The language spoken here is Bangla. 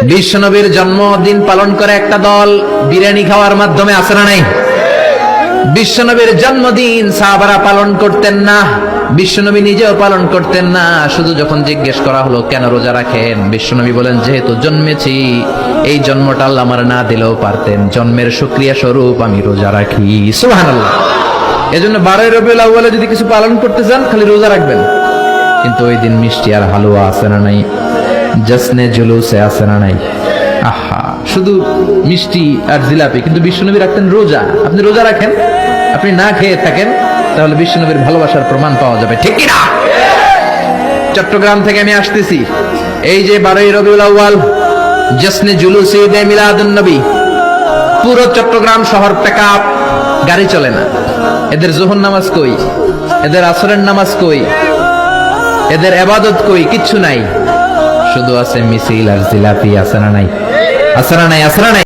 বিশ্বনবীর জন্মদিন পালন করে একটা দল বিরিয়ানি খাওয়ার মাধ্যমে, আছে না নাই? বিশ্বনবীর জন্মদিন সাহাবারা পালন করতেন না, বিশ্বনবী নিজেও পালন করতেন না। শুধু যখন জিজ্ঞেস করা হলো কেন রোজা রাখেন, বিশ্বনবী বলেন যেহেতু জন্মেছি, এই জন্মটা আল্লাহ আমার না দিলেও পারতেন, জন্মের শুকরিয়া স্বরূপ আমি রোজা রাখি। সুবহানাল্লাহ। এজন্য 12 রবিউল আউয়ালে যদি কিছু পালন করতে চান খালি রোজা রাখবেন, কিন্তু ওই দিন মিষ্টি আর হালুয়া আছে না নাই, জশ্নে জুলুসে আছে না নাই। আহা, শুধু মিষ্টি আর জিলাপি, কিন্তু বিশ্বনবী রাখতেন রোজা। আপনি রোজা রাখেন, আপনি না খেয়ে থাকেন, তাহলে বিশ্বনবীর ভালোবাসার প্রমাণ পাওয়া যাবে, ঠিক কি না? চট্টগ্রাম থেকে আমি আসতেছি, এই যে 12 রবিউল আউয়াল জশ্নে জুলুসে ঈদে মিলাদুন নবী, পুরো চট্টগ্রাম শহর পেকআপ, গাড়ি চলে না। এদের যোহর নামাজ কই, এদের আসরের নামাজ কই, এদের ইবাদত কই? কিচ্ছু নাই, শুধু আছে মিছিল আর জিলাপি। আছে না নাই? আছে না নাই? আছে না নাই?